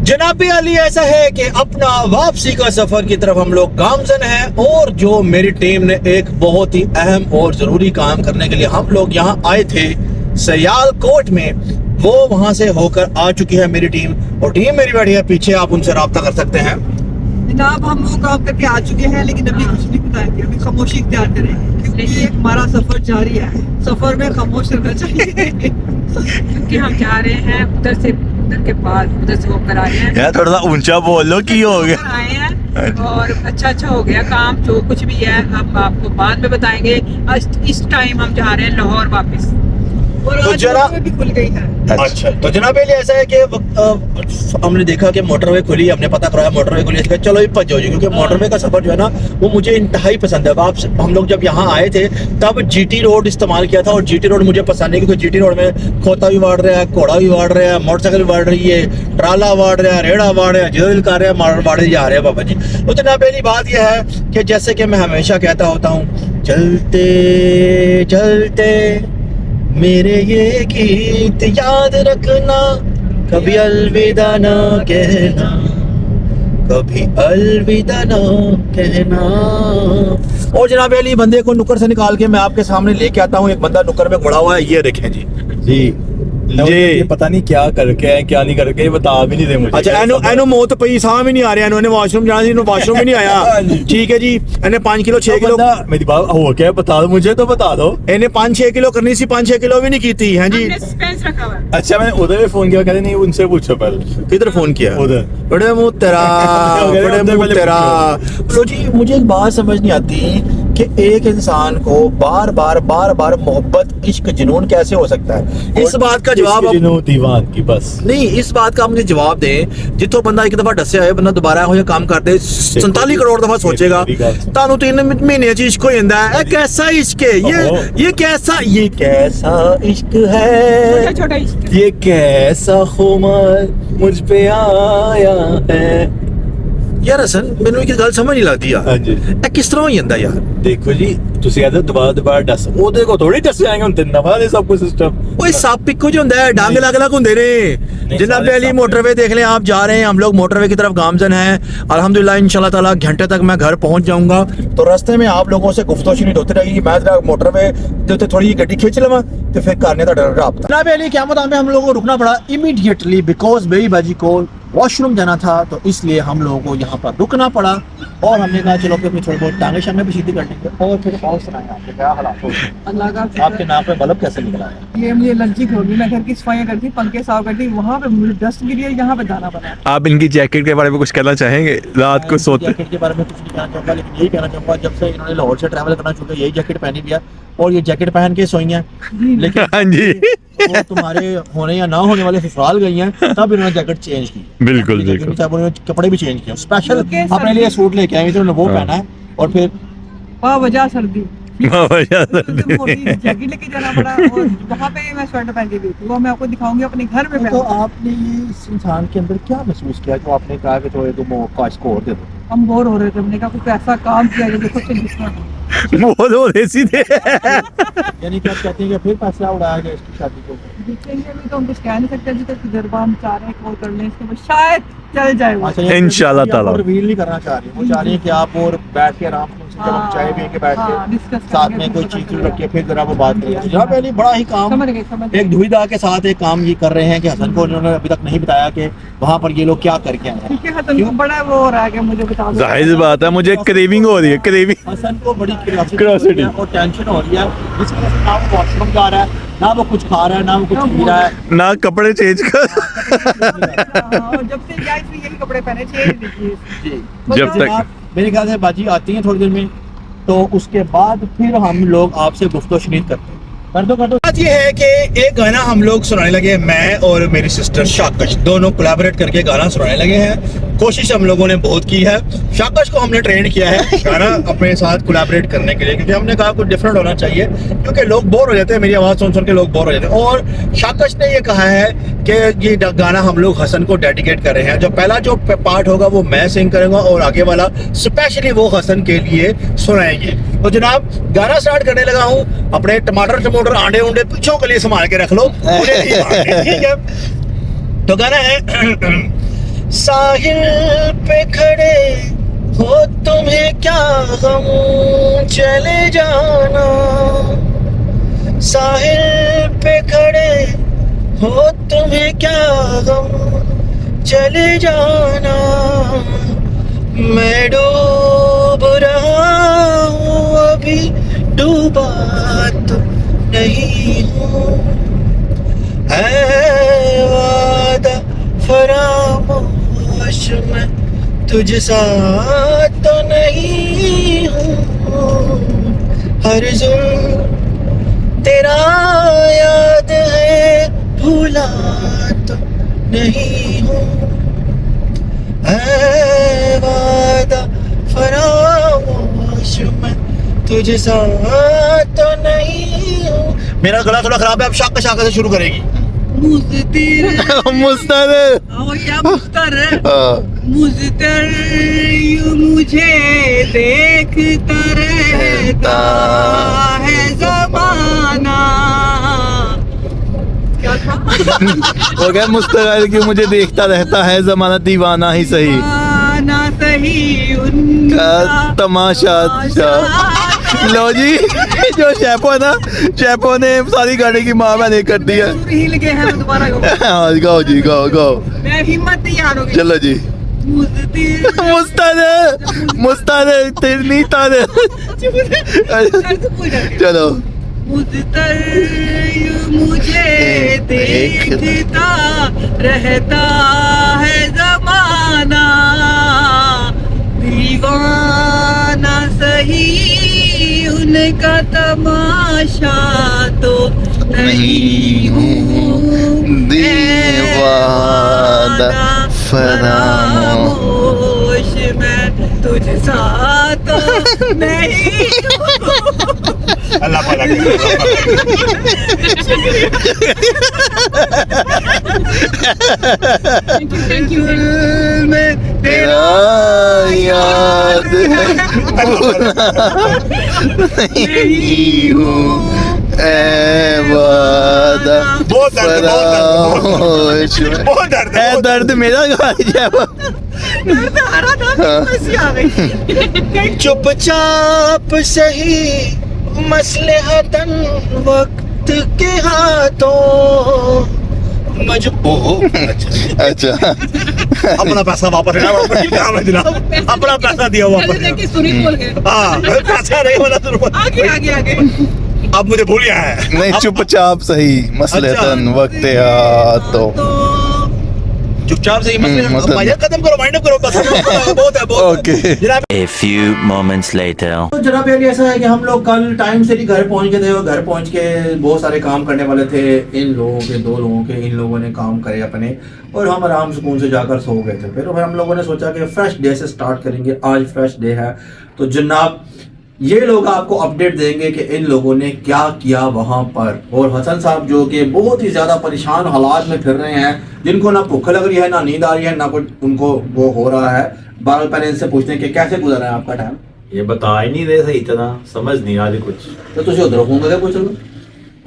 जनाबी अली, ऐसा है कि अपना वापसी का सफर की तरफ हम लोग गामजन हैं और जो मेरी टीम ने एक बहुत ही अहम और जरूरी काम करने के लिए हम लोग यहाँ आए थे सियालकोट में, वो वहां से होकर आ चुकी है मेरी टीम और टीम मेरी बैठी है पीछे, आप उनसे राब्ता कर सकते हैं। जनाब हम वो काम करके आ चुके हैं लेकिन अभी कुछ नहीं बताएंगे, अभी खामोशी इख्तियार करेंगे क्योंकि हमारा सफर जारी है। सफर में खामोश रहना चाहिए क्योंकि हम जा रहे हैं उधर से, उधर के बाद उधर से होकर आए हैं। यार थोड़ा सा ऊंचा बोल लो, की हो गया आए हैं और अच्छा हो गया काम, जो कुछ भी है हम आपको बाद में बताएंगे। इस टाइम हम जा रहे हैं लाहौर वापस और तो आज जरा मोटरवे भी खुल गई है। अच्छा तो जनाब ये ऐसा है कि हमने देखा कि मोटरवे खुली, हमने पता कराया मोटरवे खुली, इसका चलो ही पहुंच जाओ जी, क्योंकि मोटरवे का सफर जो है ना वो मुझे इंतहाई पसंद है। हम लोग जब यहाँ आए थे तब जीटी रोड इस्तेमाल किया था और जीटी रोड मुझे पसंद है क्योंकि जीटी रोड में खोता भी वाड़ रहा है, घोड़ा भी वाड़ रहा है, मोटरसाइकिल भी वाड़ रही है, ट्राला वाड़ रहा है, रेड़ा वाड़ रहा है, जिधर दिल कर रहा है वाड़े जा रहे हैं बाबा जी। तो जनाब पहली बात यह है कि जैसे कि मैं हमेशा कहता होता हूँ, चलते चलते मेरे ये गीत याद रखना, कभी अलविदा ना कहना, कभी अलविदा ना कहना। और जनाब अली बंदे को नुक्कर से निकाल के मैं आपके सामने लेके आता हूँ। एक बंदा नुक्कर में खड़ा हुआ है, ये देखें जी जी ये पता नहीं क्या करके है क्या नहीं करके, ये बता भी नहीं दे मुझे। अच्छा एनो मौत पई, साह भी नहीं आ रहा, इन्होंने वॉशरूम जाना थी, वॉशरूम भी नहीं आया। ठीक है जी, इन्हें 5 किलो 6 किलो मेरी बात हो क्या, बता दो मुझे, तो बता दो। इन्हें 5-6 किलो करनी सी, 5-6 किलो भी नहीं की थी। हैं जी, हमने सस्पेंस रखा हुआ है। अच्छा मैंने उधर भी फोन किया, कहते नहीं उनसे पूछो पहले। किधर फोन किया? उधर। बड़े मुंह तेरा, बड़े मुंह तेरा। तो जी मुझे एक बात समझ नहीं आती कि एक इंसान को बार बार मोहब्बत इश्क जुनून कैसे हो सकता है। इस बात का जवाब दीवान की बस नहीं, इस बात का आप मुझे जवाब दें। जितो बंदा एक दफा डसया है, बंदा दोबारा हो काम करते 47 करोड़ दफा सोचेगा। तानू 3 महीने च इश्क हो जाता है। कैसा इश्क है ये कैसा इश्क है, छोटा इश्क। ये कैसा खुमार मुझ पे आया है। यार हसन मैंने एक गल समझ नहीं लगती यार, हाँ जी। ਇਹ ਕਿਸ ਤਰ੍ਹਾਂ ਹੋ ਜਾਂਦਾ ਯਾਰ। देखो जी ਤੁਸੀਂ ਕਹਿੰਦੇ ਦੁਬਾਰਾ ਦੱਸ, ਉਹਦੇ ਕੋ ਥੋੜੀ ਦੱਸ ਜਾਏਗਾ ਹੁਣ, 3 ਦਫਾ ਦੇ ਸਭ ਕੁਝ सिस्टम। ओए सप इक्को जो ਹੁੰਦਾ है, डंग अलग अलग होंगे ने। जनाब अली मोटरवे देख लें, आप जा रहे हैं, हम लोग मोटरवे की तरफ गामजन हैं। अल्हम्दुलिल्लाह इंशाल्लाह ताला घंटे तक मैं घर पहुंच जाऊंगा। तो रास्ते में आप लोगों से गुफ्तगू नहीं होती रहेगी, मैं जरा मोटरवे ਦੇ ਉੱਤੇ ਥੋੜੀ ਗੱਡੀ ਖਿੱਚ ਲਵਾਂ ਤੇ ਫਿਰ ਕਰਨੇ ਤੁਹਾਡਾ ਰਾਬਤਾ। जनाब अली क्या बताऊं, हम लोगों को रुकना पड़ा इमीडिएटली बिकॉज मेरी बाजी को वॉशरूम जाना था, तो इसलिए हम लोगों को यहाँ पर रुकना पड़ा। और हमने कहा चलो फिर थोड़ी बहुत टांगे शांगे भी सीधी कर लेंगे। और फिर और सुनाएं आपके क्या हालात हो गए, अल्लाह का आपके नाक पे बल्ब कैसे निकला है। ये मुझे एलर्जी हो गई, मैं घर की सफाइयाँ करती, पंखे साफ करती, वहाँ पे मुझे डस्ट गिरी है, यहाँ पे जाना पड़ा। आप इनकी जैकेट के बारे में कुछ कहना चाहेंगे? रात को सोते जैकेट के बारे में कुछ नहीं कहना चाहूँगा, लेकिन यही कहना चाहूँगा जब से इन्होंने लाहौर से ट्रैवल करना शुरू किया यही जैकेट पहनी भी है और ये जैकेट पहन के सोई हैं। लेकिन हाँ जी वो तुम्हारे होने या ना होने वाले ससुराल गई हैं तब इन्होंने जैकेट चेंज की। बिल्कुल जैकेट बिल्कुल। भी साहब उन्होंने कपड़े भी चेंज किए, स्पेशल क्योंकि अपने लिए सूट लेके आई थी, उन्होंने वो पहना है और फिर वजह सर्दी मोटी जैकेट लेके जाना पड़ा और वहाँ पे मैं स्वेटर पहन के गई थी, वो मैं आपको दिखाऊंगी अपने घर में। तो आपने इस इंसान के अंदर क्या महसूस किया जो आपने कहा कि तो तुम का स्कोर दे दो? हम बोर हो रहे थे, हमने कहा कुछ ऐसा काम किया जो देखो जिसमें वो देसी थे। यानी कि आप कहते हैं कि फिर पैसा उड़ाया गया इसकी शादी को? देखेंगे अभी तो हम कुछ कह नहीं सकते, अभी तक तजुर्बा हम चाह रहे हैं कॉल कर लें, इसके बाद शायद चल जाए वो। अच्छा, ये इंशाल्लाह आप ताला। रिवील नहीं करना चाह रही, वो चाह रही है कि आप और बैठ के आराम से जब हम चाय पी के बैठ हाँ, के discuss साथ करेंगे, में कोई पता चीज चलेगा। रख के फिर जरा वो बात करेंगे। जनाब अली बड़ा ही काम समझ गए एक दुविधा के साथ एक काम ये कर रहे हैं कि हसन को उन्होंने अभी तक नहीं बताया कि वहाँ पर ये लोग क्या करके आए हैं। ठीक है, खत्म को बड़ा वो हो रहा है कि मुझे बता दो। जाहिर सी बात है, मुझे क्रेविंग हो रही है, क्रेविंग। हसन को बड़ी Curiosity। और टेंशन हो रही है, जिसकी वजह से ना वो वॉशरूम जा रहा है, ना वो कुछ खा रहा है, ना वो कुछ पी रहा है। ना कपड़े चेंज कर। हाँ, और जब से आई थी यही कपड़े पहने छे देखिए। जी जब तक जनाब, मेरे ख्याल से बाजी आती है थोड़ी देर में, तो उसके बाद फिर हम लोग आपसे गुफ्तगू शुरू करते हैं। कर दो। बात ये है कि एक गाना हम लोग सुनाने लगे, मैं और मेरी सिस्टर शाकश दोनों कोलैबोरेट करके गाना सुनाने लगे हैं। कोशिश हम लोगों ने बहुत की है, शाकश को हमने ट्रेन किया है गाना अपने साथ कोलैबोरेट करने के लिए, क्योंकि हमने कहा कुछ डिफरेंट होना चाहिए, क्योंकि लोग बोर हो जाते हैं, मेरी आवाज़ सुन के लोग बोर हो जाते हैं। और शाकश ने ये कहा है कि ये गाना हम लोग हसन को डेडिकेट कर रहे हैं। जो पहला जो पार्ट होगा वो मैं सिंग करूँगा और आगे वाला स्पेशली वो हसन के लिए सुनाएंगे। तो जनाब गाना स्टार्ट करने लगा हूँ, अपने टमाटर आंडे उंडे पीछों के लिए संभाल के रख लो, ठीक है। तो गाना है साहिल पे खड़े हो तुम्हें क्या गम, चले जाना। साहिल पे खड़े हो तुम्हें क्या गम, चले जाना। मैं डूब रहा हूँ अभी, डूबा तो नहीं हूँ। है वादा फरामोश मैं तुझ सा तो नहीं हूँ। हर जुल्म तेरा याद है, भूला तो नहीं हूँ। है वादा फरामोश मैं तुझ सा तो नहीं हूँ। मेरा गला थोड़ा खराब है, अब शाका शाका से शुरू करेगी। मुस्ताद मुझतर यूं मुझे देखता रहता है ज़माना। क्या था? वो क्या मुस्तकिल क्यों मुझे देखता रहता है ज़माना, दीवाना ही सही ना सही उनका तमाशा। लो जी, जो शेफो है ना, शेफो ने सारी गाड़ी की माँ मैंने कर दी है। सुर हिल गए हैं, दोबारा गाओ। हाँ गाओ जी, गाओ गाओ। मैं हिम्मत नहीं हारूंगी। चलो जी। मुस्ताद मुस्ताद तेरी तारे। चलो। मुझतर यूं मुझे देखता रहता है ज़माना, दीवाना सही उनका तमाशा तो नहीं हूँ। दीवाना फरामोश मैं तुझ सा तो नहीं हूँ। अल्लाह पाला थैंक यू। में तेरा याद है, भूला नहीं हूँ। ऐ वादा बहुत दर्द, फरामोश में। बहुत दर्द है, ऐ दर्द मेरा गाड़ी है। दर्द आ रहा था, हंसी आ गई। चुपचाप सही मसलहतन वक्त के हाथों अच्छा अपना पैसा वापस लेना, वापस काम है जनाब, अपना पैसा दिया वापस। देखिए सुनी बोल गए। हाँ पैसा नहीं वाला तो आगे आगे आगे। अब मुझे भूल गया है। नहीं, चुपचाप सही मसलतन वक्त तो चुपचाप से ही मतलब- मसले खत्म करो, वाइंड अप करो बस। बहुत है बहुत ओके। जनाब। A few moments later. तो जनाब यार ऐसा है कि हम लोग कल टाइम से ही घर पहुंच गए थे और घर पहुंच के बहुत सारे काम करने वाले थे। इन लोगों के, 2 लोगों के, इन लोगों ने काम करे अपने और हम आराम सुकून से जाकर सो गए थे। फिर हम लोगों ने सोचा कि फ्रेश डे से स्टार्ट करेंगे, आज फ्रेश डे है। तो जनाब ये लोग आपको अपडेट देंगे कि इन लोगों ने क्या किया वहाँ पर। और हसन साहब जो कि बहुत ही ज़्यादा परेशान हालात में फिर रहे हैं, जिनको ना भूख लग रही है, ना नींद आ रही है, ना कुछ उनको वो हो रहा है। बार पहले इनसे पूछते हैं कि कैसे गुजरा है आपका टाइम। ये बता ही नहीं रहे सही तरह, समझ नहीं आ रही कुछ। तो तुझे उधर फोन करके पूछ लो।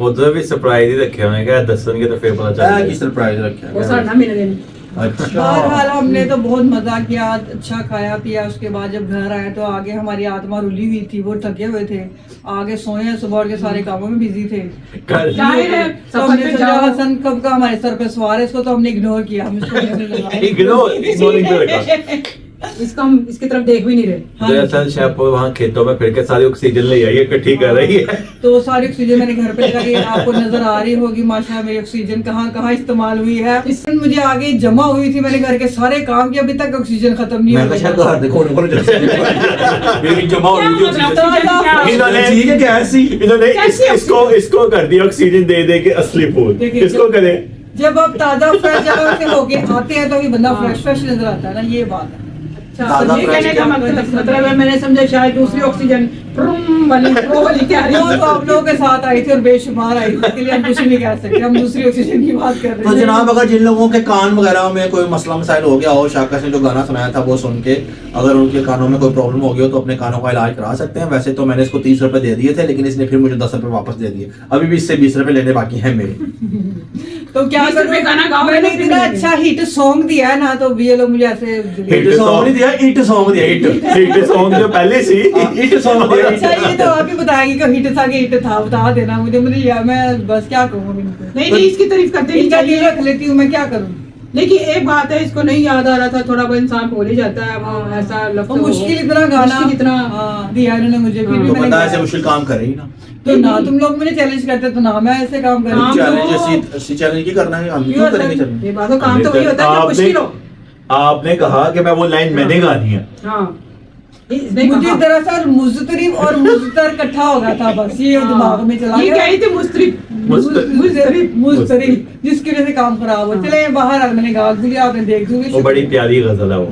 उधर भी सरप्राइज ही रखे हुए क्या दसन के तो फिर पता चल की सरप्राइज रखा वो है। साढ़ा मिल गए। अच्छा बहरहाल हमने तो बहुत मजा किया, अच्छा खाया पिया। उसके बाद जब घर आए तो आगे हमारी आत्मा रुली हुई थी, वो थके हुए थे, आगे सोए, सुबह उठ के सारे कामों में बिजी थे। कल जाहिर है, तो सफर हमने पे सोचा जाओ। हसन कब का हमारे सर पे सवार है, इसको तो हमने इग्नोर किया। हम इसको नहीं लगाए। इग्नोरिंग पे रखा। इसको हम इसकी तरफ देख भी नहीं रहे। दरअसल शेफ वहाँ खेतों में फिर के सारी ऑक्सीजन ले आई है, इकट्ठी कर रही है। तो सारी ऑक्सीजन मैंने घर पे लगाई, आपको नजर आ रही होगी माशाल्लाह मेरी ऑक्सीजन कहाँ कहाँ इस्तेमाल हुई है। इससे मुझे आगे जमा हुई थी, मैंने घर के सारे काम किए, अभी तक ऑक्सीजन खत्म नहीं मैं हुई। शायद घर देखो उनको मेरी जमा हो रही थी इन्होंने ठीक है क्या ऐसी इन्होंने इसको कर दिया ऑक्सीजन दे दे के असली फूल। देखिए, इसको करे जब आप ताजा फ्रेश जगह से होके आते हैं तो भी बंदा फ्रेश फ्रेश नजर आता है ना, ये बात है। ताज़ा ये fresh कहने का मतलब है मैंने समझा शायद दूसरी ऑक्सीजन वाली वो वाली कह रही वो हूँ। तो आप लोगों के साथ आई थी और बेशुमार आई थी, इसके लिए हम कुछ नहीं कह सकते, हम दूसरी ऑक्सीजन की बात कर तो रहे हैं। जनाब अगर जिन लोगों के कान वगैरह में कोई मसला मसाइल हो गया हो, शाका ने जो गाना सुनाया था वो सुन के अगर उनके कानों में कोई प्रॉब्लम हो गई हो तो अपने कानों का इलाज करा सकते हैं। वैसे तो मैंने इसको 30 रुपए दे दिए थे, लेकिन इसने फिर मुझे 10 रुपए वापस दे दिए। अभी भी इससे 20 रुपए लेने बाकी हैं मेरे। तो क्या 20 रुपए गाना गाओगे मैंने तो फिर इतना मिलेंगे। अच्छा हिट सॉन्ग दिया है ना, तो ये लोग मुझे ऐसे हिट सॉन्ग नहीं दिया, हिट सॉन्ग दिया, हिट सॉन्ग जो पहले सी हिट सॉन्ग दिया। अच्छा, ये तो आप ही बताएंगे कि हिट था कि हिट था, बता देना मुझे यार, मैं बस क्या कहूँ इनको। नहीं नहीं, इसकी तारीफ करते नहीं इनका दिल चाहिए। रख लेती हूँ मैं, क्या करूँ। लेकिन एक बात है, इसको नहीं याद आ रहा था, थोड़ा बहुत इंसान भूल ही जाता है, वो ऐसा लफ्ज़ और हो। मुश्किल इतना गाना मुश्किल इतना दिया इन्होंने मुझे, फिर भी तो मैंने बंदा गाया। ऐसे मुश्किल काम करे ही ना। तो ना तुम लोग मुझे चैलेंज करते तो ना मैं ऐसे काम हाँ, करूँ। चैलेंज ऐसी चैलेंज की करना है, हम क्यों क्यों ऐसा? करेंगे चैलेंज? ये बात तो काम तो वही होता है जब मुश्किल हो। आपने कहा कि मैं वो लाइन मैंने गानी है। हाँ, इसने मुझे कहा। दरअसल मुस्तरिब और मुस्तर इकट्ठा हो गया था, बस ये हाँ। दिमाग में चला ये गया। कही थी मुस्तरिब। मुस्तरिब जिसकी वजह से काम खराब हो। चले बाहर आज मैंने गा दिया, आपने देख दिया। वो बड़ी प्यारी गजल है वो।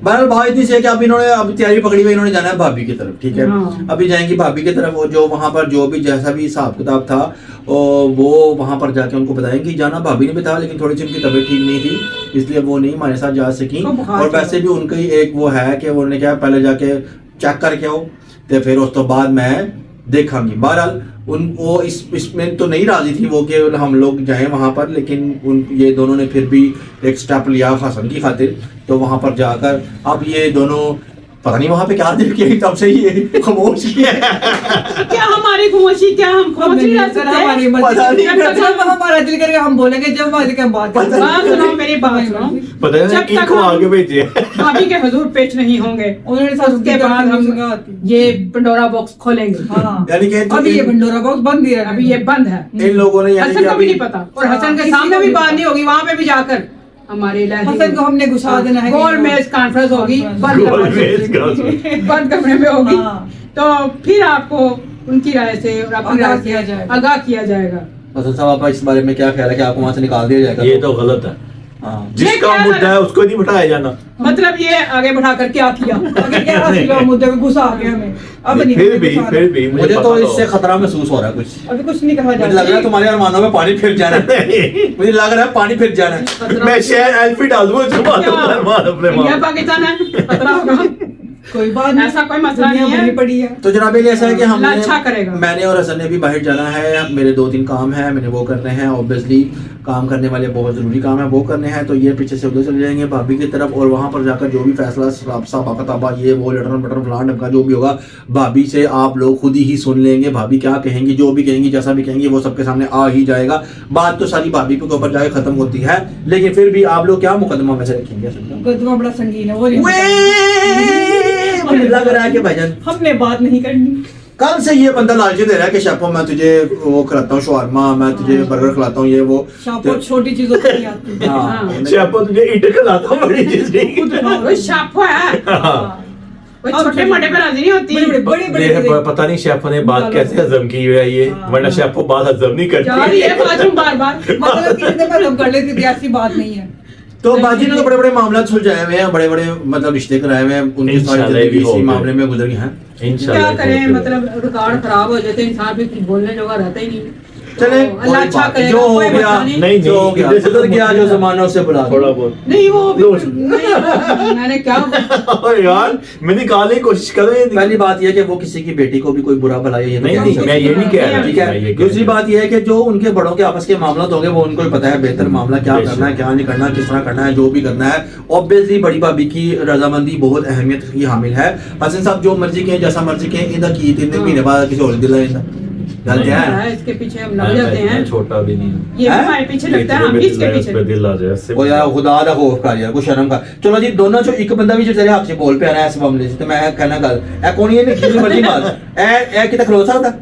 बहरहाल बात इतनी सी है कि अब इन्होंने अब तैयारी पकड़ी हुई, इन्होंने जाना है भाभी की तरफ, ठीक है। हाँ। अभी जाएंगी भाभी की तरफ, वो जो वहां पर जो भी जैसा भी हिसाब किताब था वो वहां पर जाके उनको बताएंगे। जाना भाभी ने भी था, लेकिन थोड़ी सी उनकी तबीयत ठीक नहीं थी, इसलिए वो नहीं हमारे साथ जा सकी। तो बुखार और था। वैसे भी उनकी एक वो है कि उन्होंने क्या पहले जाके चेक करके आओ, तो फिर उस तो बाद मैं देखांगी। बहरहाल उन वो इसमें तो नहीं राजी थी वो कि हम लोग जाएं वहां पर, लेकिन उन ये दोनों ने फिर भी एक स्टेप लिया हसन की खातिर। तो वहां पर जाकर अब ये दोनों पता नहीं वहां पे क्या देख के तब से ये खामोश किया क्या हमारी खामोशी, क्या हम खामोश नहीं रह सकते? हमारी पता नहीं मर्जी, जब हमारा दिल करेगा हम बोलेंगे, जब हमारा दिल करेगा हम बात पता करेंगे। बात सुनो, मेरी बात सुनो। पता है जब कि तक को हम- आगे भेजिए। भाभी के हुजूर पेश नहीं होंगे, उन्होंने साथ उसके बाद हम ये पंडोरा बॉक्स खोलेंगे। हाँ, यानी कि अभी ये भंडोरा बॉक्स बंद ही है, अभी ये बंद है। इन लोगों ने यानी हसन कि को भी अभी नहीं पता, और हसन हाँ, के किसी सामने को भी भी बात पता। नहीं होगी, वहां पे भी जाकर हमारी हसन को हमने घुसा देना है। गोल मेज कॉन्फ्रेंस होगी, बंद गोल कमरे मेज कॉन्फ्रेंस। में- बंद कमरे में होगी। हाँ। तो फिर आपको उनकी राय से और अपनी आगाह राय किया से जाएगा। आगाह किया जाएगा। हसन साहब आपका इस बारे में क्या ख्याल है कि आपको वहां से निकाल दिया जाएगा? ये तो गलत है। हाँ। जिसका क्या मुद्दा है उसको नहीं बिठाया जाना। मतलब ये आगे बढ़ा कर क्या किया? आगे क्या हासिल हुआ, मुद्दे को घुसा के हमें। अब नहीं फिर हमें भी घुसाना। फिर भी मुझे तो पता इससे खतरा महसूस हो रहा है कुछ। अभी कुछ नहीं कहा मुझे लग रहा है जाता। तुम्हारे अरमानों में पानी फिर जाना है। मुझे लग रहा है पानी फिर जाना है। मैं शेयर एल्फी डाल दूंगा जुमा तो मार अपने इंडिया मां। पाकिस्तान है, खतरा होगा। कोई बात नहीं, ऐसा कोई मसला दुनिया नहीं है। भरी पड़ी है। तो जनाब ये ऐसा है कि अल्लाह अच्छा करेगा। मैंने और हसन ने भी बाहर जाना है। मेरे 2-3 काम है, मैंने वो करने हैं। ऑब्वियसली काम करने वाले बहुत ज़रूरी काम है, वो करने हैं। तो ये पीछे से उधर चले जाएंगे भाभी की तरफ, और वहाँ पर जाकर जो भी फैसला साबा किताबा ये वो लटरन बटरन फलान ढमका जो भी होगा, भाभी से आप लोग खुद ही सुन लेंगे। भाभी क्या कहेंगी, जो भी कहेंगी, जैसा भी कहेंगी, वो सबके सामने आ ही जाएगा। बात तो सारी भाभी के ऊपर जाके खत्म होती है, लेकिन फिर भी आप लोग क्या मुकदमा में से रखेंगे? मुकदमा बड़ा संगीन है, वो नहीं मुझे लग रहा है कि भाईजान हमने बात नहीं करनी। कल से ये बंदा लालची दे रहा है कि शापो मैं तुझे वो खिलाता हूँ शवारमा, मैं तुझे बर्गर खिलाता हूँ, ये वो। शापो छोटी चीजों से नहीं आती। हाँ। शेपो तुझे ईट खिलाता हूं बड़ी चीज। वो शापो है, वो छोटे मोटे पे राजी नहीं होती। बड़े बड़े पता नहीं शेफो ने बात कैसे हजम की है ये, वरना शेफो बात हजम नहीं जा रही है करती। बाथरूम बार बार। मतलब कि इतने में हम कर लेती थी, ऐसी बात नहीं है। तो बाजी ने तो बड़े बड़े मामला सुलझाए हुए हैं, बड़े बड़े मतलब रिश्ते कराए हुए हैं, उनकी सारी इंशाल्लाह जिंदगी भी इसी होगा। मामले में गुजर गई है। क्या करें, मतलब रिकॉर्ड खराब हो जाते, इंसान भी कुछ बोलने जोगा रहता ही नहीं। चले तो अल्लाह अच्छा करेगा, जो हो कोई गया मसला नहीं। नहीं जो हो गया नहीं, सुधर गया, जो जमाना उससे बुला दो। थोड़ा बहुत नहीं वो भी- लोट। नहीं, मैंने क्या अरे यार मैंने निकालने की कोशिश कर रहे हैं। पहली बात यह है कि वो किसी की बेटी को भी कोई बुरा भला ये नहीं नहीं मैं ये नहीं कह रहा, ठीक मैं ये है। कह दूसरी रहा। बात यह है कि जो उनके बड़ों के आपस के मामला होंगे वो उनको ही पता है बेहतर मामला क्या बेशक। करना है, क्या नहीं करना, किस तरह करना है, जो भी करना है। ऑब्वियसली बड़ी भाभी की रजामंदी बहुत अहमियत की हामिल है। हसन साहब जो मर्जी कहें, जैसा मर्जी कहें, इधर की 3 महीने बाद किसी और दिला गलत है। इसके पीछे हम लग जाते हैं। मैं छोटा भी नहीं हूं। ये भी हैं? हमारे पीछे लगता है, हम भी इसके पीछे। दिल आ जाए इससे। ओ यार खुदा दा खौफ कर यार, कोई शर्म कर। चलो जी दोनों चो एक बंदा भी जो तेरे हाथ से बोल पे आ रहा है इस मामले से, तो मैं कहना गल ए कौन ये नहीं मर्जी बात ए कितना खलो सकदा?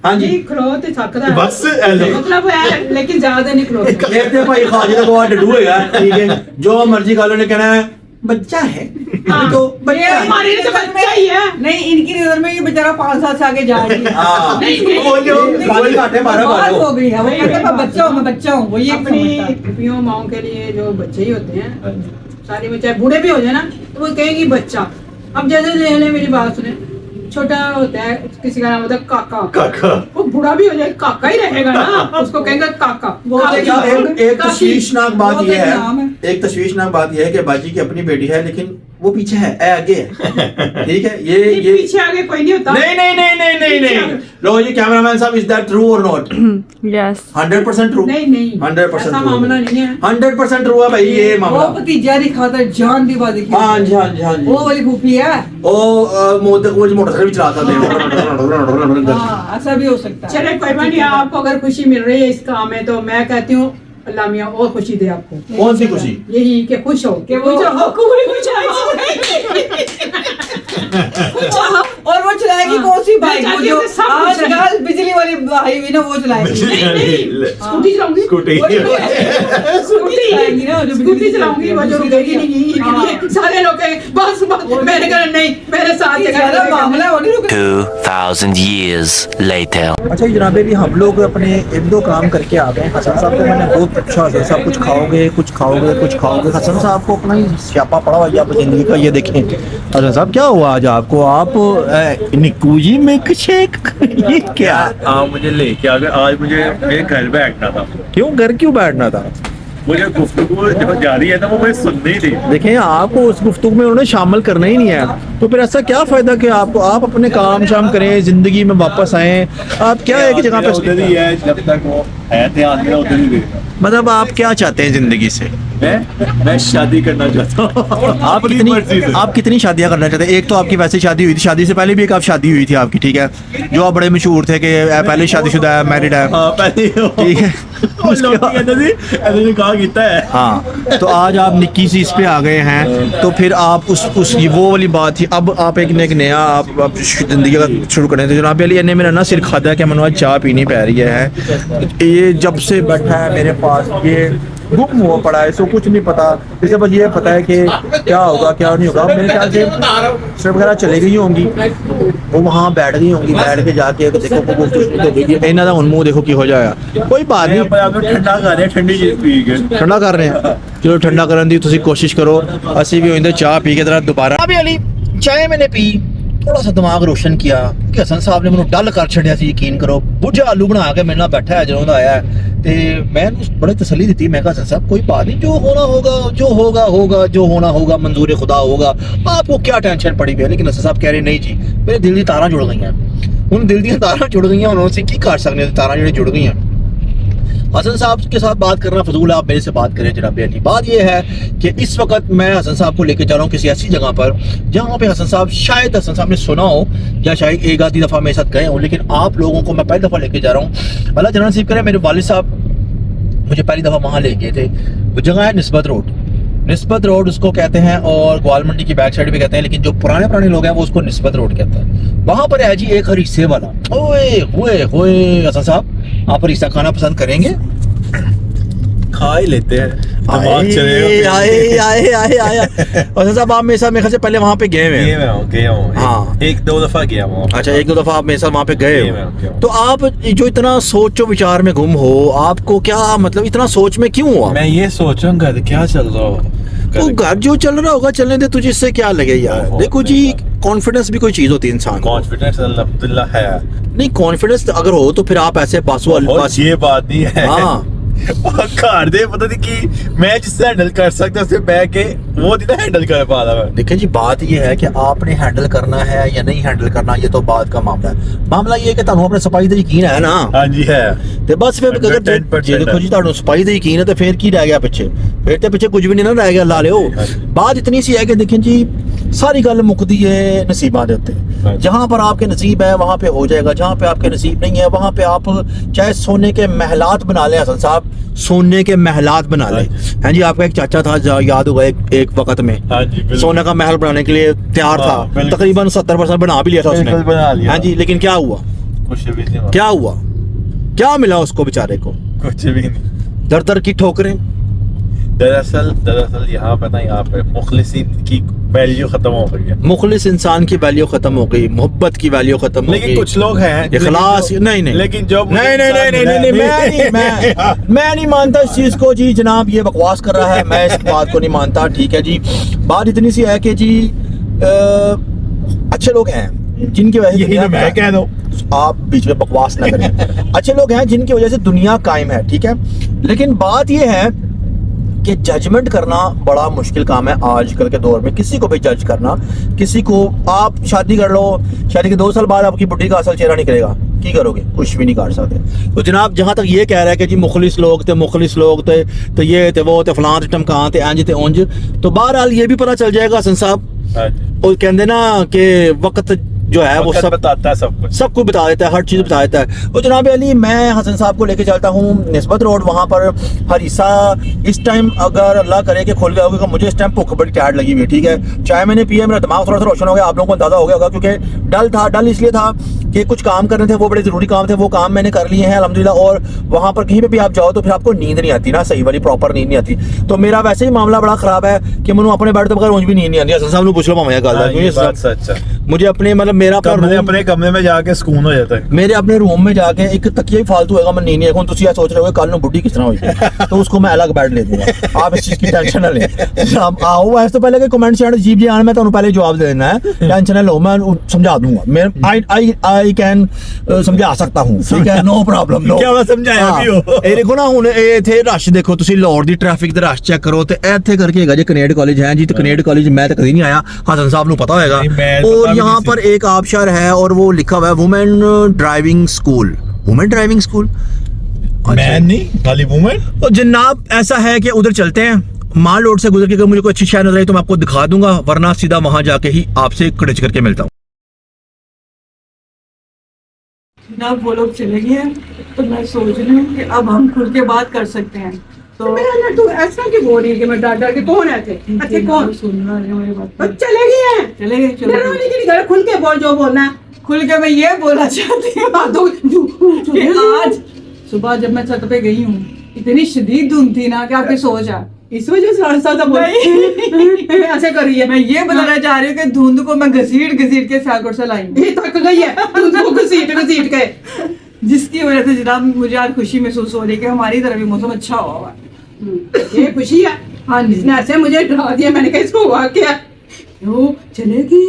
हां जी जी खलो ते सकदा है। बस ऐलो। मतलब है, लेकिन ज्यादा नहीं खलो सकदा। ये ते भाई खाजी का वो डडू है यार, ठीक है। जो मर्जी गालों ने कहना है बच्चा है हाँ। तो बच्चा है। हमारे लिए तो बच्चा ही है। नहीं, इनकी नजर में ये बेचारा 5 साल से आगे जा रही है। हां नहीं, बोलो पानी काटे मारा बात मारो। हो गई है, वो नहीं, कहता है मैं बच्चा हूँ, मैं बच्चा हूँ, वो ये अपनी समझता है। पिपियों माओं के लिए जो बच्चे ही होते हैं, सारी में चाहे बूढ़े भी हो जाए ना, तो वो कहेंगी बच्चा। अब जैसे ले मेरी बात सुने, छोटा होता है, किसी का नाम होता है काका। काका। वो बूढ़ा भी हो जाए काका ही रहेगा ना, उसको कहेंगे काका। वो अच्छा, एक काकी। तशवीशनाक बात वो तो यह एक नाम है, है। एक तशवीशनाक बात यह है कि बाजी की अपनी बेटी है, लेकिन वो पीछे है, ए आगे है। ठीक है, ये पीछे आगे कोई नहीं होता। नहीं नहीं नहीं नहीं नहीं पीछे नहीं आगे। लो जी कैमरामैन साहब, इज दैट ट्रू और नॉट? Yes. 100% ट्रू। नहीं नहीं 100% ऐसा मामला नहीं है। 100% ट्रू है भाई ये मामला। वो भतीजा दिखाता है, जान दीवा दिखी। हाँ जी हाँ जी हाँ जी। वो वाली फूफी है। वो मोटरसाइकिल भी चलाता था। हाँ, ऐसा भी हो सकता है। चले कोई बात नहीं, आपको अगर खुशी मिल रही है इस काम में तो मैं कहती हूँ अल्लाह मियाँ और खुशी दे आपको। कौन सी खुशी? यही कि खुश हो कि वो और वो चलाएगी कौन सी बाइक? वो जो आजकल बिजली वाली आई हुई ना, वो चलाएगी। स्कूटी चलाऊंगी। स्कूटी। स्कूटी चलाएगी ना, जो स्कूटी चलाऊंगी, वो जो रुकेगी नहीं। सारे लोग कहेंगे बस बस, मैंने कहा नहीं मेरे साथ ज्यादा मामला वो नहीं रुके। 2,000 years later. अच्छा जनाबे, भी हम लोग अपने एक दो काम करके आ गए। हसन साहब को मैंने बहुत पूछा, हसन साहब कुछ खाओगे कुछ खाओगे कुछ खाओगे? हसन साहब को अपना ही स्यापा पड़ा हुआ आप जिंदगी का। ये देखें हसन साहब, क्या हुआ आज आपको? आप निक्कू जी मिल्क शेक ये क्या? आप मुझे लेके आ गए। आज मुझे मेरे घर बैठना था। क्यों घर क्यों बैठना था? मुझे गुफ्तगू जो जा रही है ना वो मुझे सुननी थी। देखें आपको उस गुफ्तगू में उन्होंने शामिल करना ही नहीं है, तो फिर ऐसा क्या फायदा कि आपको आप अपने काम शाम करें, जिंदगी में वापस आए। आप क्या है कि जगह पे उधर ही है, जब तक वो है ध्यान में उधर ही रहेगा। मतलब आप क्या चाहते हैं जिंदगी से? मैं शादी करना चाहता हूँ। आप कितनी शादियां करना चाहते हैं? एक तो आपकी वैसे शादी हुई थी, शादी से पहले भी एक आप शादी हुई थी आपकी, ठीक है, जो आप बड़े मशहूर थे कि पहले शादीशुदा है, मैरिड है, हाँ पहले ठीक है। उसके बाद कहा कीता है। हाँ, तो आज आप निक्की सी इस पे आ गए हैं, तो फिर आप उस वो वाली बात थी। अब आप एक नया आप जिंदगी का शुरू करें। तो जनाब अली ने मेरा ना सिर खादा है कि मैंने आज चाय पीनी पै रही है। ये जब से बैठा है मेरे पास, ये गुम हुआ पड़ा है, इसको कुछ नहीं पता। इसे बस ये पता है कि क्या होगा क्या नहीं होगा। मेरे ख्याल से सिर्फ वगैरह चले गई होंगी, वो वहाँ बैठ गई होंगी, बैठ के जाके देखो इन्हों का मुँह देखो की हो जाएगा। कोई बात नहीं, ठंडा कर रहे हैं, ठंडी चीज पी के ठंडा कर रहे हैं। चलो ठंडा करने की तुसी कोशिश करो, असी भी होंगे चाह पी के दोबारा। अभी अली चाय मैंने पी, थोड़ा सा दिमाग रोशन किया कि हसन साहब ने मैंने डल कर छड़िया सी, यकीन करो। भुजा आलू बना के मेरे नाल बैठा है जो आया है, ते मैं बड़ी तसल्ली दी। मैं कहा हसन साहब कोई बात नहीं, जो होना होगा, जो होगा होगा, जो होना होगा मंजूर खुदा होगा, आपको क्या टेंशन पड़ी हुई है। लेकिन हसन साहब कह रहे नहीं जी, मेरे दिल की तारा जुड़ गई हैं। उन दिल दी तारा जुड़ गई हैं, उन्होंने की कर सकते तारा जो जुड़ गई हैं। हसन साहब के साथ बात करना फजूल है, आप मेरे से बात करें जनाब अली। बात यह है कि इस वक्त मैं हसन साहब को लेकर जा रहा हूँ किसी ऐसी जगह पर जहाँ पे हसन साहब, शायद हसन साहब ने सुना हो या शायद एक आधी दफ़ा मेरे साथ गए हो, लेकिन आप लोगों को मैं पहली दफ़ा लेके जा रहा हूँ। अल्लाह जना नसीब करे। मेरे वालिद साहब मुझे पहली दफ़ा वहाँ ले गए थे। वो जगह है निस्बत रोड, निस्बत रोड उसको कहते हैं, और ग्वाल मंडी की बैक साइड भी कहते हैं, लेकिन जो पुराने लोग हैं वो उसको निस्बत रोड कहते हैं। वहाँ पर है जी एक हरीसे वाला। ओए होए होए हसन साहब, आप हरीसा खाना पसंद करेंगे? खा ही लेते हैं। हसन साहब आप मेरे साथ मेरे से पहले वहाँ पे गए हुए हैं? गया हूँ। हाँ। एक दो दफा गया हूँ। अच्छा, एक दो दफा आप मेरे साथ वहाँ पे गए गया हो, हूँ। तो आप जो इतना सोचो विचार में गुम हो, आपको क्या मतलब इतना सोच में क्यों हुआ? मैं ये सोच रहा हूँ क्या चल रहा हो। तो घर जो चल रहा होगा चलने दे, तुझे इससे क्या लगे यार। देखो जी, कॉन्फिडेंस भी कोई चीज होती है इंसान को। कॉन्फिडेंस अल्हम्दुलिल्लाह है। नहीं, कॉन्फिडेंस अगर हो तो फिर आप ऐसे बासु ये बात नहीं है। हाँ, घर दे पता नहीं कि मैं जिससे हैंडल कर सकता उससे बैठ के वो नहीं हैंडल कर पा रहा मैं। देखिए जी, बात ये है कि आपने हैंडल करना है या नहीं हैंडल करना, ये तो बात का मामला है। मामला ये है कि ਤੁਹਾਨੂੰ ਆਪਣੇ ਸਪਾਈ ਤੇ ਯਕੀਨ ਹੈ ਨਾ। हाँ जी है। ਤੇ ਬਸ ਫਿਰ ਅਗਰ ਜੇ ਦੇਖੋ ਜੀ ਤੁਹਾਨੂੰ ਸਪਾਈ ਤੇ ਯਕੀਨ ਹੈ ਤੇ ਫਿਰ ਕੀ ਰਹਿ ਗਿਆ ਪਿੱਛੇ? ਫਿਰ ਤੇ ਪਿੱਛੇ ਕੁਝ ਵੀ ਨਹੀਂ ਨਾ ਰਹਿ ਗਿਆ, ਲਾ ਲਿਓ। ਬਾਤ इतनी सी है कि देखें जी, सारी गल मुकदी है नसीबां दे उत्ते। जहाँ पर आपके नसीब है वहाँ पे हो जाएगा, जहाँ पे आपके नसीब नहीं है वहाँ पे आप चाहे सोने के महलात बना लें। हसन साहब सोने के महलात बना लें। हाँ जी, आपका एक चाचा था, याद होगा एक वक्त में सोने का महल बनाने के लिए तैयार था, तकरीबन 70% बना भी लिया था उसने। बना लिया। हाँ जी, लेकिन क्या हुआ? कुछ भी नहीं। क्या हुआ? क्या मिला उसको बेचारे को? कुछ भी नहीं। दर दर की ठोकरें। दरअसल यहाँ पे ना, यहाँ पे मुखलिसीन की वैल्यू खत्म हो गई है। मुखलिस इंसान की वैल्यू खत्म हो गई, मोहब्बत की वैल्यू खत्म हो गई। लेकिन कुछ लोग हैं इखलास नहीं नहीं, लेकिन जो नहीं, मैं नहीं मानता इस चीज को जी। जनाब ये बकवास कर रहा है, मैं इस बात को नहीं मानता। ठीक है जी, बात इतनी सी है कि जी अच्छे लोग हैं, जिनकी वजह से यही तो मैं कह रहा हूँ। आप बीच में बकवास ना करें। अच्छे लोग हैं जिनकी वजह से दुनिया कायम है, ठीक है, लेकिन बात ये है कि जजमेंट करना बड़ा मुश्किल काम है आजकल के दौर में। किसी को भी जज करना, किसी को, आप शादी कर लो, शादी के 2 साल बाद आपकी बुढ़ी का असल चेहरा निकलेगा, की करोगे? कुछ भी नहीं कर सकते। तो जनाब जहाँ तक ये कह रहा है कि जी मुखलिस लोग थे, तो ये थे, वो थे, फलां थे, टमकां थे, इंज थे, उंज, तो बहरहाल ये भी पता चल जाएगा हसन साहब। और कहते ना कि वक्त जो है वो सब बताता है, सब कुछ बता देता है, हर चीज बता देता है। और जनाब अली, मैं हसन साहब को लेके चलता हूँ निस्बत रोड, वहाँ पर हरीसा। इस टाइम अगर अल्लाह करे कि खुल गया होगा, मुझे इस टाइम भूख बड़ी टायर्ड लगी हुई है, ठीक है, चाय मैंने पिया, मेरा दिमाग थोड़ा सा रोशन हो गया, आप लोगों को अंदाजा हो गया होगा, क्योंकि डल इसलिए था कि कुछ काम करने थे, वो बड़े जरूरी काम थे, वो काम मैंने कर लिए हैं अल्हम्दुलिल्लाह। और वहाँ पर कहीं पे भी आप जाओ तो फिर आपको नींद नहीं आती ना, सही वाली प्रॉपर नींद नहीं आती। तो मेरा वैसे ही मामला बड़ा खराब है कि मैंने अपने बेड तो बगैर ऊँच भी नींद नहीं आती। हसन साहब ने पूछ लो मामा सच्चा, मुझे अपने मतलब मेरा अपने कमरे में जाके सुकून हो जाता है। मेरे अपने रूम में जाके एक तकिया ही फालतू होगा, मैं नींद नहीं आएगा। तुम सोच रहे हो कल बुढ़ी किस तरह होगी, तो उसको मैं अलग बेड ले दूंगा, आप इस चीज की टेंशन ना लें। आप आओ वैसे तो पहले कमेंट सेक्शन जीप जी आने, मैं तो पहले जवाब दे देना है, टेंशन ना लो, मैं समझा दूंगा, मैं आई कैन समझा सकता हूं, ठीक है, नो प्रॉब्लम। नो क्या मैं समझाया भी हो। ਇਹ ਦੇਖੋ ਨਾ ਹੁਣ ਇਹ ਇਥੇ ਰਸ਼ ਦੇਖੋ ਤੁਸੀਂ, ਲਾਹੌਰ ਦੀ ਟ੍ਰੈਫਿਕ ਦਾ ਰਸ਼ ਚੈੱਕ ਕਰੋ ਤੇ ਇੱਥੇ ਕਰਕੇ ਹੈਗਾ ਜੀ ਕਨੇਡ ਕਾਲਜ है जी। तो कनेड कॉलेज मैं तो कभी नहीं आया, हसन साहब ਨੂੰ पता होगा। और यहाँ पर एक आबशार है और वो लिखा हुआ है women driving school, women driving school, man नहीं खाली वुमेन। तो जनाब ऐसा है कि उधर चलते हैं, माल रोड से गुजर के अगर मुझे कोई अच्छी शहर नजर आई तो मैं आपको दिखा दूंगा, वरना सीधा वहां जाके ही आपसे कड़च करके मिलता हूँ। ना वो लोग चले गए हैं, तो मैं सोच रही हूँ कि अब हम खुल के बात कर सकते हैं। तो तू ऐसा क्यों बोल रही है कि मैं डर डर के कौन है थे? अच्छे कौन सुनना है मेरी बात? बस चले गए हैं, चले गए, चले डरवाने गए। की नहीं, घर खुल के बोल जो बोलना है। खुल के मैं ये बोलना चाहती हूँ कि आज सुबह जब मैं छत पे गई हूँ, इतनी शदीद धुंध थी ना कि आपकी सोच है, इस वजह से हंसा बोल ऐसे कर रही है। मैं ये बताना चाह रही हूँ कि धुंध को मैं घसीट के सियालकोट से लाई हूँ। ये थक गई है तुमको घसीट के। जिसकी वजह से जनाब मुझे आज खुशी महसूस हो रही है कि हमारी तरफ भी मौसम अच्छा हुआ है। ये खुशी है। हाँ जी। इसने ऐसे मुझे डरा दिया, मैंने कहा इसको हुआ क्या? वो चले गई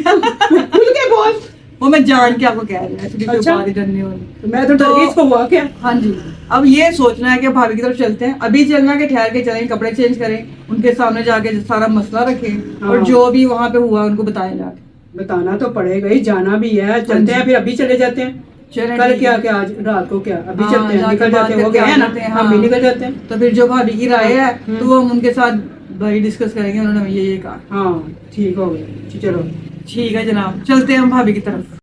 खुल के बोल। वो मैं जान के आपको कह रही हूँ, ऐसी कोई अच्छा। बात ही डरने वाली। तो मैं तो डर गई, इसको हुआ क्या? हाँ जी। अब ये सोचना है कि भाभी की तरफ चलते हैं, अभी चलना कि ठहर के चलें, कपड़े चेंज करें, उनके सामने जाके सारा मसला रखें और हाँ। जो भी वहाँ पे हुआ उनको बताया जाके। बताना तो पड़ेगा ही, जाना भी है, चलते हैं, फिर अभी चले जाते हैं। चलें, कल ठीक क्या है। क्या आज रात को क्या अभी हाँ, चलते हैं, जाके निकल बात जाते हैं, वो करके गए आ ना, जाते हैं, हम भी हाँ। निकल जाते हैं। तो फिर जो भाभी की राय है तो वो हम उनके साथ भाई डिस्कस करेंगे, उन्होंने ये कहा। हाँ ठीक हो गया, चलो ठीक है जनाब, चलते हैं हम भाभी की तरफ।